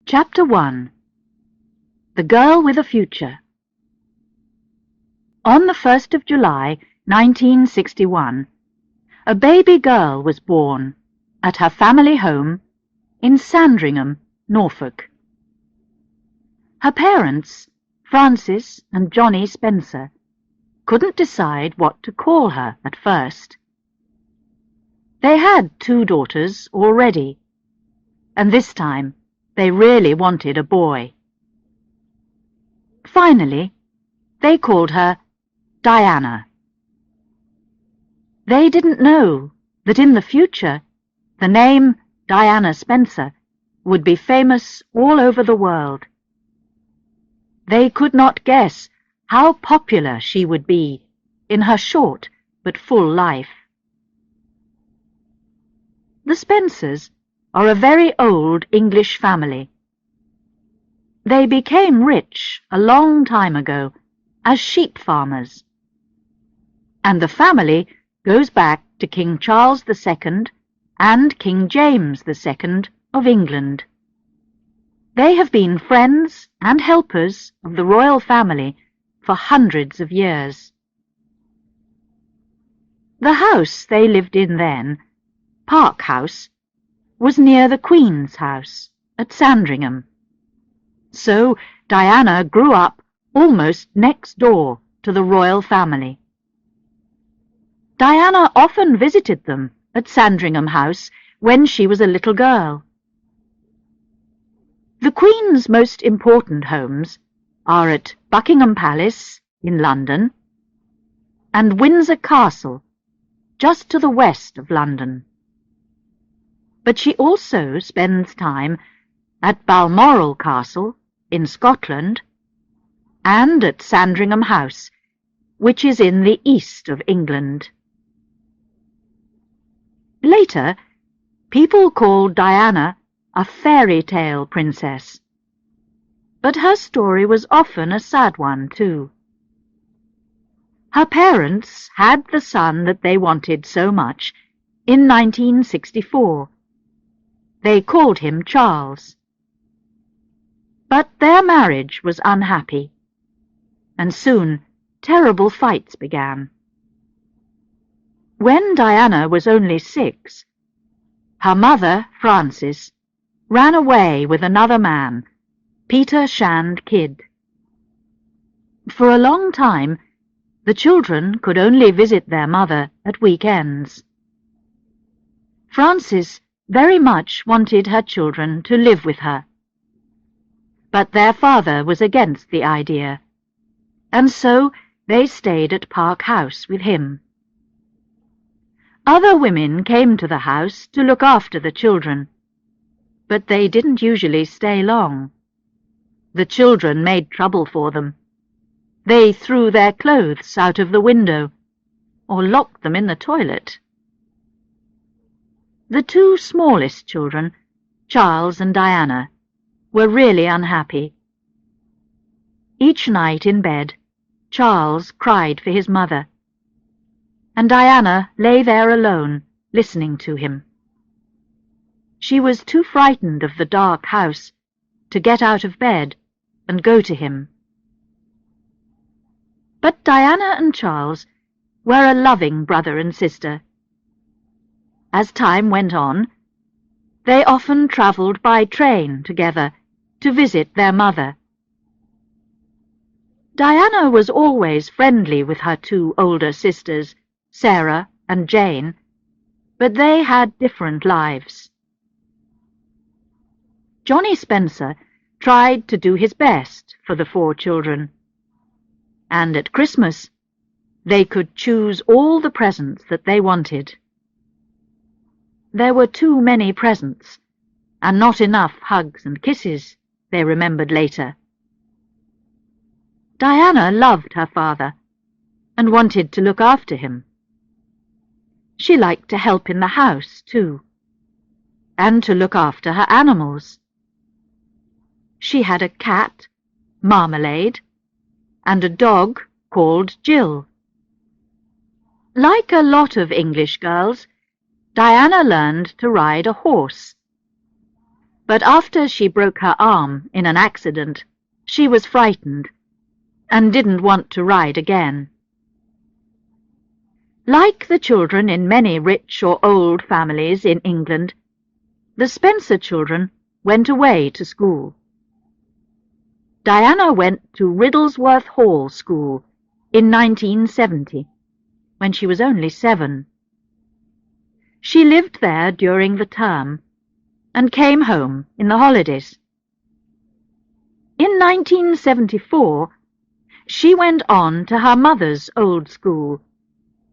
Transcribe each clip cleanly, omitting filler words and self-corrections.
Chapter 1. The Girl with a Future. On the 1st of July, 1961, a baby girl was born at her family home in Sandringham, Norfolk. Her parents, Francis and Johnny Spencer, couldn't decide what to call her at first. They had 2 daughters already, and this time they really wanted a boy. Finally, they called her Diana. They didn't know that in the future the name Diana Spencer would be famous all over the world. They could not guess how popular she would be in her short but full life. The Spencers are a very old English family. They became rich a long time ago as sheep farmers, and the family goes back to King Charles II and King James II of England. They have been friends and helpers of the royal family for hundreds of years. The house they lived in then, Park House, was near the Queen's house at Sandringham. So Diana grew up almost next door to the royal family. Diana often visited them at Sandringham House when she was a little girl. The Queen's most important homes are at Buckingham Palace in London and Windsor Castle, just to the west of London. But she also spends time at Balmoral Castle in Scotland and at Sandringham House, which is in the east of England. Later, people called Diana a fairy tale princess, but her story was often a sad one too. Her parents had the son that they wanted so much in 1964. They called him Charles. But their marriage was unhappy, and soon terrible fights began. When Diana was only 6, her mother, Frances, ran away with another man, Peter Shand Kidd. For a long time, the children could only visit their mother at weekends. Frances very much wanted her children to live with her, but their father was against the idea, and so they stayed at Park House with him. Other women came to the house to look after the children, but they didn't usually stay long. The children made trouble for them. They threw their clothes out of the window or locked them in the toilet. The 2 smallest children, Charles and Diana, were really unhappy. Each night in bed, Charles cried for his mother, and Diana lay there alone, listening to him. She was too frightened of the dark house to get out of bed and go to him. But Diana and Charles were a loving brother and sister. As time went on, they often travelled by train together to visit their mother. Diana was always friendly with her 2 older sisters, Sarah and Jane, but they had different lives. Johnny Spencer tried to do his best for the 4 children, and at Christmas they could choose all the presents that they wanted. There were too many presents, and not enough hugs and kisses, they remembered later. Diana loved her father and wanted to look after him. She liked to help in the house, too, and to look after her animals. She had a cat, Marmalade, and a dog called Jill. Like a lot of English girls, Diana learned to ride a horse. But after she broke her arm in an accident, she was frightened and didn't want to ride again. Like the children in many rich or old families in England, the Spencer children went away to school. Diana went to Riddlesworth Hall School in 1970, when she was only 7. She lived there during the term and came home in the holidays. In 1974, she went on to her mother's old school,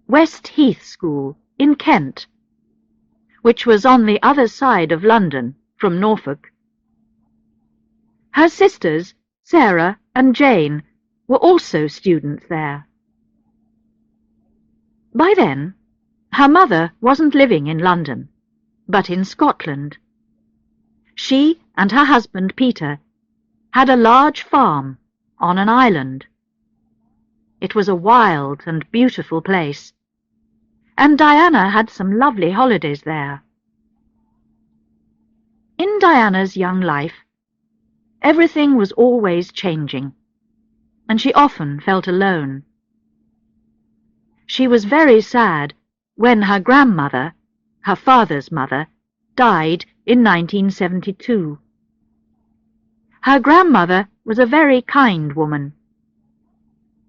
West Heath School in Kent, which was on the other side of London from Norfolk. Her sisters, Sarah and Jane, were also students there. By then, her mother wasn't living in London, but in Scotland. She and her husband Peter had a large farm on an island. It was a wild and beautiful place, and Diana had some lovely holidays there. In Diana's young life, everything was always changing, and she often felt alone. She was very sad when her grandmother, her father's mother, died in 1972. Her grandmother was a very kind woman.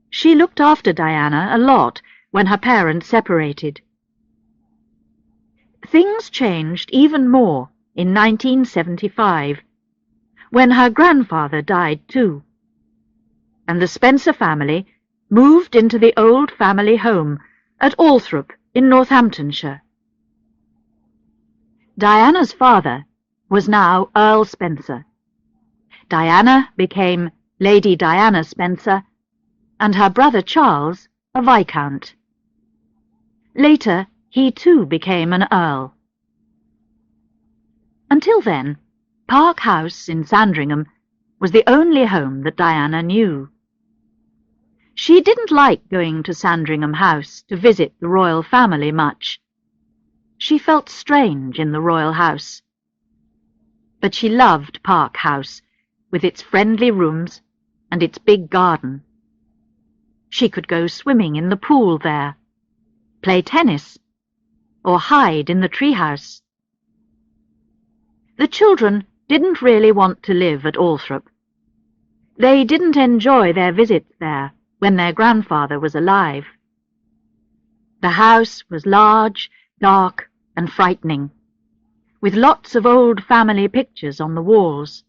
She looked after Diana a lot when her parents separated. Things changed even more in 1975, when her grandfather died too, and the Spencer family moved into the old family home at Althorp in Northamptonshire. Diana's father was now Earl Spencer. Diana became Lady Diana Spencer, and her brother Charles a Viscount. Later, he too became an Earl. Until then, Park House in Sandringham was the only home that Diana knew. She didn't like going to Sandringham House to visit the royal family much. She felt strange in the royal house. But she loved Park House, with its friendly rooms and its big garden. She could go swimming in the pool there, play tennis, or hide in the treehouse. The children didn't really want to live at Althorp. They didn't enjoy their visits there when their grandfather was alive. The house was large, dark, and frightening, with lots of old family pictures on the walls.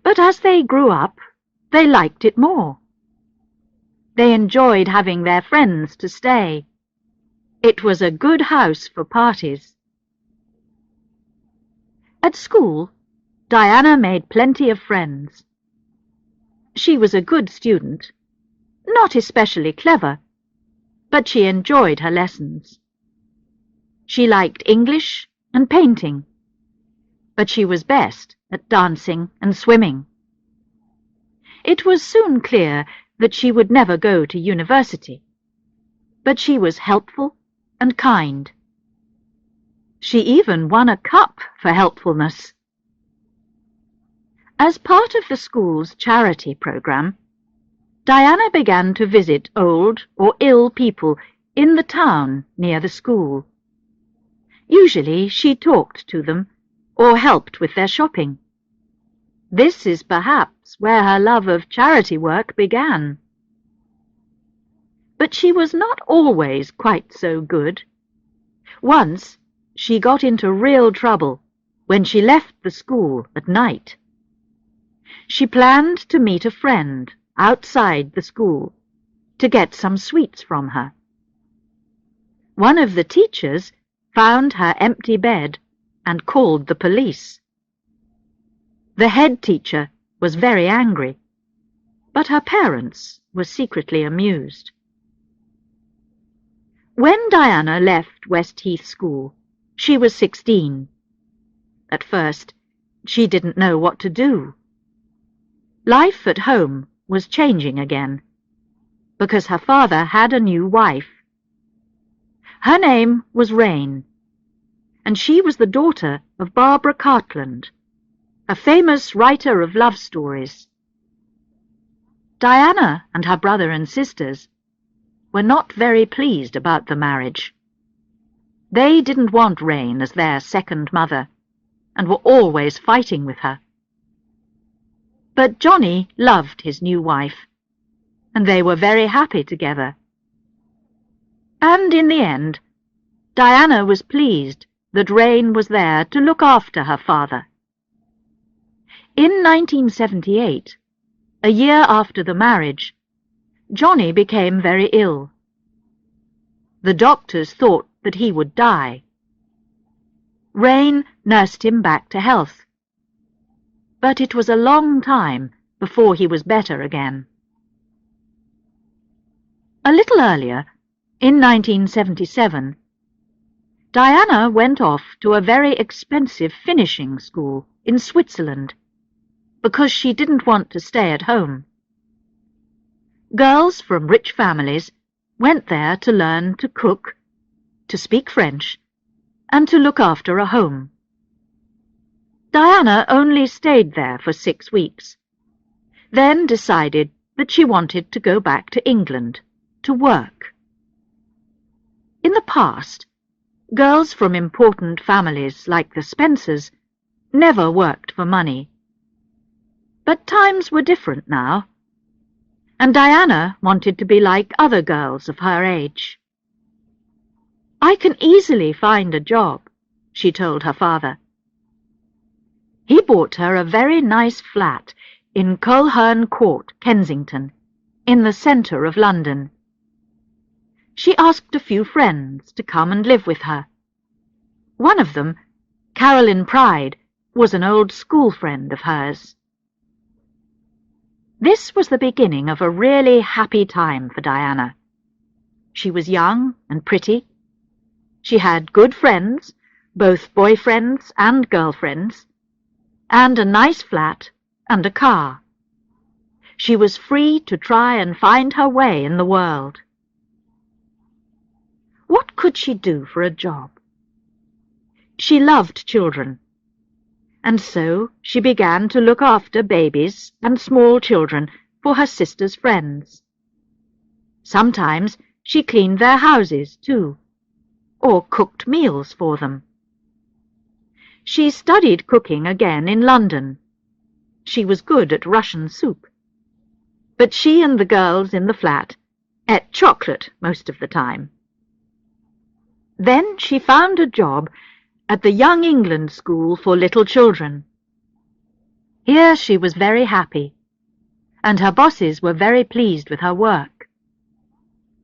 But as they grew up, they liked it more. They enjoyed having their friends to stay. It was a good house for parties. At school, Diana made plenty of friends. She was a good student, not especially clever, but she enjoyed her lessons. She liked English and painting, but she was best at dancing and swimming. It was soon clear that she would never go to university, but she was helpful and kind. She even won a cup for helpfulness. As part of the school's charity program, Diana began to visit old or ill people in the town near the school. Usually she talked to them or helped with their shopping. This is perhaps where her love of charity work began. But she was not always quite so good. Once she got into real trouble when she left the school at night. She planned to meet a friend outside the school to get some sweets from her. One of the teachers found her empty bed and called the police. The head teacher was very angry, but her parents were secretly amused. When Diana left West Heath School, she was 16. At first, she didn't know what to do. Life at home was changing again, because her father had a new wife. Her name was Rain, and she was the daughter of Barbara Cartland, a famous writer of love stories. Diana and her brother and sisters were not very pleased about the marriage. They didn't want Reine as their second mother, and were always fighting with her. But Johnny loved his new wife, and they were very happy together. And in the end, Diana was pleased that Reine was there to look after her father. In 1978, a year after the marriage, Johnny became very ill. The doctors thought that he would die. Reine nursed him back to health, but it was a long time before he was better again. A little earlier, in 1977, Diana went off to a very expensive finishing school in Switzerland because she didn't want to stay at home. Girls from rich families went there to learn to cook, to speak French, and to look after a home. Diana only stayed there for 6 weeks, then decided that she wanted to go back to England to work. In the past, girls from important families like the Spencers never worked for money. But times were different now, and Diana wanted to be like other girls of her age. "I can easily find a job," she told her father. He bought her a very nice flat in Coleherne Court, Kensington, in the centre of London. She asked a few friends to come and live with her. One of them, Caroline Pride, was an old school friend of hers. This was the beginning of a really happy time for Diana. She was young and pretty. She had good friends, both boyfriends and girlfriends, and a nice flat and a car. She was free to try and find her way in the world. What could she do for a job? She loved children, and so she began to look after babies and small children for her sister's friends. Sometimes she cleaned their houses too, or cooked meals for them. She studied cooking again in London. She was good at Russian soup, but she and the girls in the flat ate chocolate most of the time. Then she found a job at the Young England School for Little Children. Here she was very happy, and her bosses were very pleased with her work.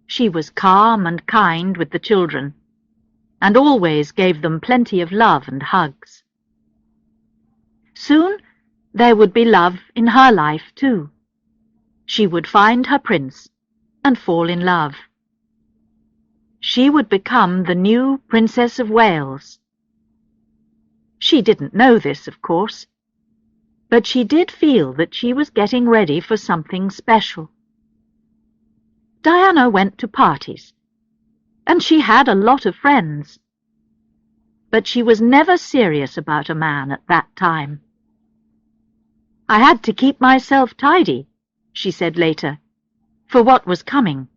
She was calm and kind with the children, and always gave them plenty of love and hugs. Soon there would be love in her life too. She would find her prince and fall in love. She would become the new Princess of Wales. She didn't know this, of course, but she did feel that she was getting ready for something special. Diana went to parties, and she had a lot of friends. But she was never serious about a man at that time. "I had to keep myself tidy," she said later, "for what was coming."